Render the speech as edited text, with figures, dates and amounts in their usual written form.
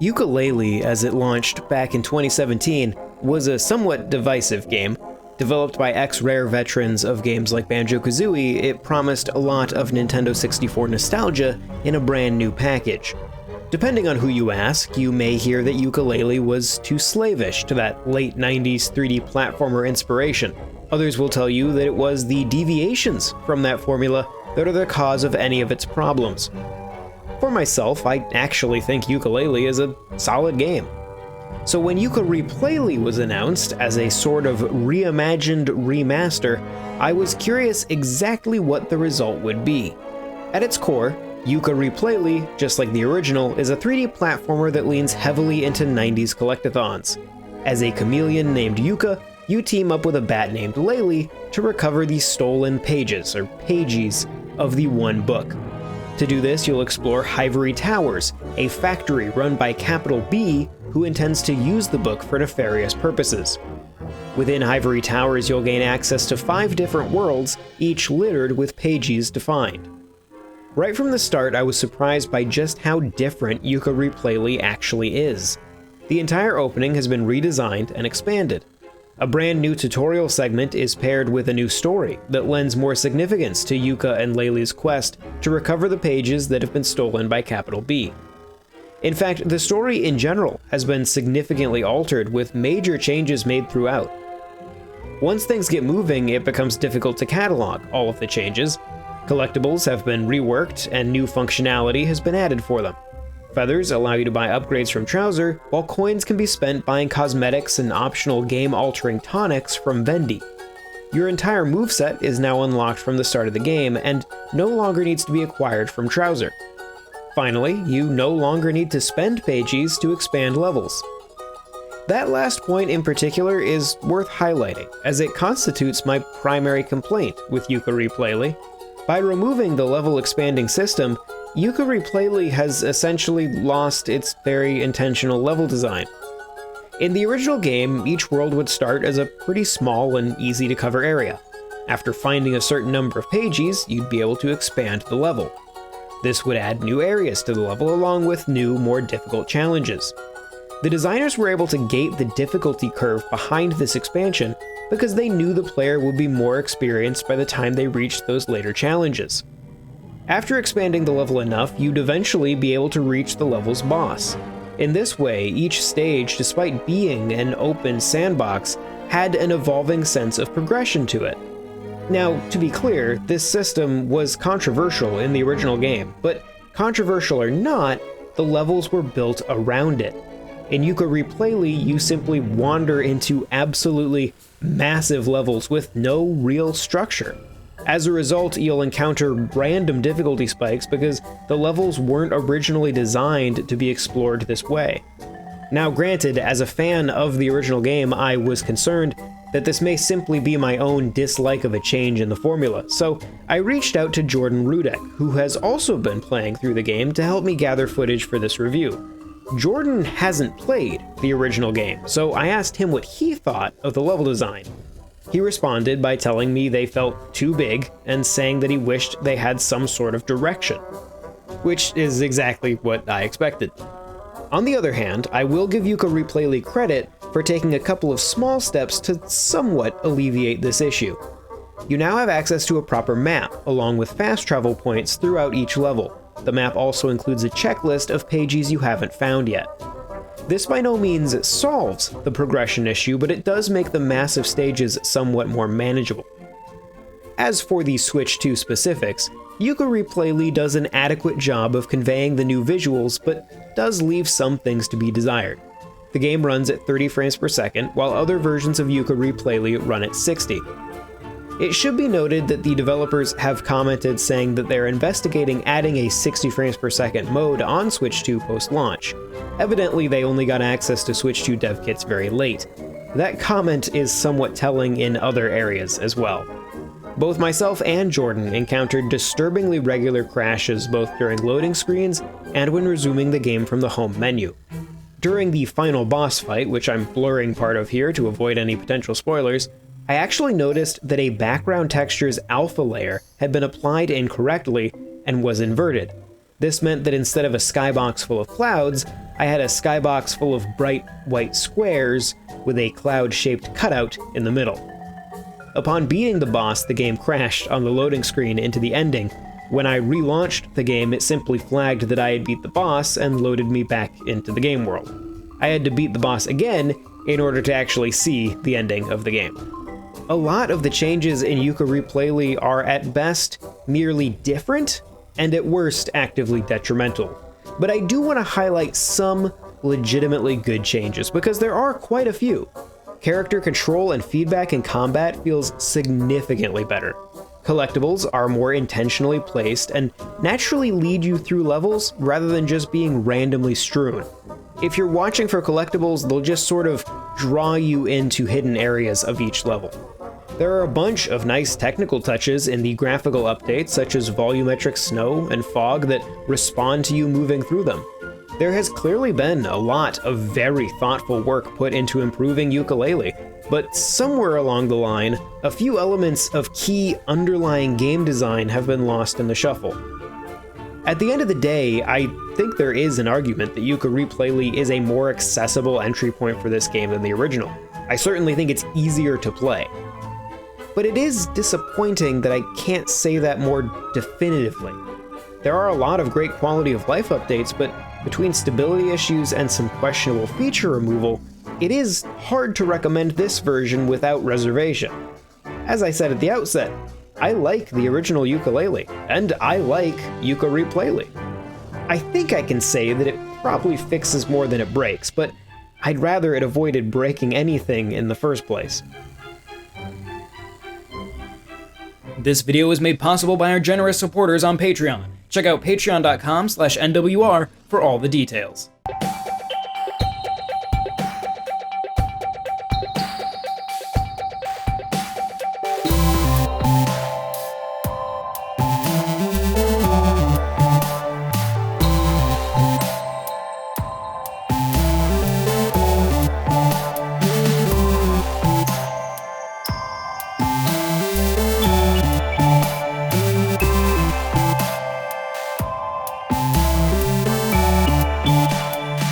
Yooka-Laylee, as it launched back in 2017, was a somewhat divisive game. Developed by ex-Rare veterans of games like Banjo-Kazooie, it promised a lot of Nintendo 64 nostalgia in a brand new package. Depending on who you ask, you may hear that Yooka-Laylee was too slavish to that late 90s 3D platformer inspiration. Others will tell you that it was the deviations from that formula that are the cause of any of its problems. For myself, I actually think Yooka-Laylee is a solid game. So when Yooka-Replaylee was announced as a sort of reimagined remaster, I was curious exactly what the result would be. At its core, Yooka-Replaylee, just like the original, is a 3D platformer that leans heavily into 90s collectathons. As a chameleon named Yooka, you team up with a bat named Laylee to recover the stolen pages, or pages, of the one book. To do this, you'll explore Ivory Towers, a factory run by Capital B who intends to use the book for nefarious purposes. Within Ivory Towers, you'll gain access to 5 different worlds, each littered with pages to find. Right from the start, I was surprised by just how different Yooka-Replaylee actually is. The entire opening has been redesigned and expanded. A brand new tutorial segment is paired with a new story that lends more significance to Yooka and Laylee's quest to recover the pages that have been stolen by Capital B. In fact, the story in general has been significantly altered with major changes made throughout. Once things get moving, it becomes difficult to catalog all of the changes. Collectibles have been reworked and new functionality has been added for them. Feathers allow you to buy upgrades from Trowser, while coins can be spent buying cosmetics and optional game-altering tonics from Vendy. Your entire moveset is now unlocked from the start of the game, and no longer needs to be acquired from Trowser. Finally, you no longer need to spend pages to expand levels. That last point in particular is worth highlighting, as it constitutes my primary complaint with Yooka-Replaylee. By removing the level expanding system, Yooka-Replaylee has essentially lost its very intentional level design. In the original game, each world would start as a pretty small and easy to cover area. After finding a certain number of pages, you'd be able to expand the level. This would add new areas to the level along with new, more difficult challenges. The designers were able to gate the difficulty curve behind this expansion because they knew the player would be more experienced by the time they reached those later challenges. After expanding the level enough, you'd eventually be able to reach the level's boss. In this way, each stage, despite being an open sandbox, had an evolving sense of progression to it. Now, to be clear, this system was controversial in the original game, but controversial or not, the levels were built around it. In Yooka-Replaylee, you simply wander into absolutely massive levels with no real structure. As a result, you'll encounter random difficulty spikes because the levels weren't originally designed to be explored this way. Now granted, as a fan of the original game, I was concerned that this may simply be my own dislike of a change in the formula, so I reached out to Jordan Rudek, who has also been playing through the game, to help me gather footage for this review. Jordan hasn't played the original game, so I asked him what he thought of the level design. He responded by telling me they felt too big and saying that he wished they had some sort of direction, which is exactly what I expected. On the other hand, I will give Yooka-Replaylee credit for taking a couple of small steps to somewhat alleviate this issue. You now have access to a proper map, along with fast travel points throughout each level. The map also includes a checklist of pages you haven't found yet. This by no means solves the progression issue, but it does make the massive stages somewhat more manageable. As for the Switch 2 specifics, Yooka-Replaylee does an adequate job of conveying the new visuals, but does leave some things to be desired. The game runs at 30 frames per second, while other versions of Yooka-Replaylee run at 60. It should be noted that the developers have commented saying that they're investigating adding a 60 frames per second mode on Switch 2 post-launch. Evidently, they only got access to Switch 2 dev kits very late. That comment is somewhat telling in other areas as well. Both myself and Jordan encountered disturbingly regular crashes both during loading screens and when resuming the game from the home menu. During the final boss fight, which I'm blurring part of here to avoid any potential spoilers, I actually noticed that a background texture's alpha layer had been applied incorrectly and was inverted. This meant that instead of a skybox full of clouds, I had a skybox full of bright white squares with a cloud-shaped cutout in the middle. Upon beating the boss, the game crashed on the loading screen into the ending. When I relaunched the game, it simply flagged that I had beat the boss and loaded me back into the game world. I had to beat the boss again in order to actually see the ending of the game. A lot of the changes in Yooka-Replaylee are at best merely different, and at worst actively detrimental. But I do want to highlight some legitimately good changes, because there are quite a few. Character control and feedback in combat feels significantly better. Collectibles are more intentionally placed and naturally lead you through levels rather than just being randomly strewn. If you're watching for collectibles, they'll just sort of draw you into hidden areas of each level. There are a bunch of nice technical touches in the graphical updates, such as volumetric snow and fog that respond to you moving through them. There has clearly been a lot of very thoughtful work put into improving Yooka-Laylee, but somewhere along the line, a few elements of key underlying game design have been lost in the shuffle. At the end of the day, I think there is an argument that Yooka-Replaylee is a more accessible entry point for this game than the original. I certainly think it's easier to play. But it is disappointing that I can't say that more definitively. There are a lot of great quality of life updates, but between stability issues and some questionable feature removal, it is hard to recommend this version without reservation. As I said at the outset, I like the original Yooka-Laylee, and I like Yooka-Replaylee. I think I can say that it probably fixes more than it breaks, but I'd rather it avoided breaking anything in the first place. This video was made possible by our generous supporters on Patreon. Check out patreon.com/NWR for all the details.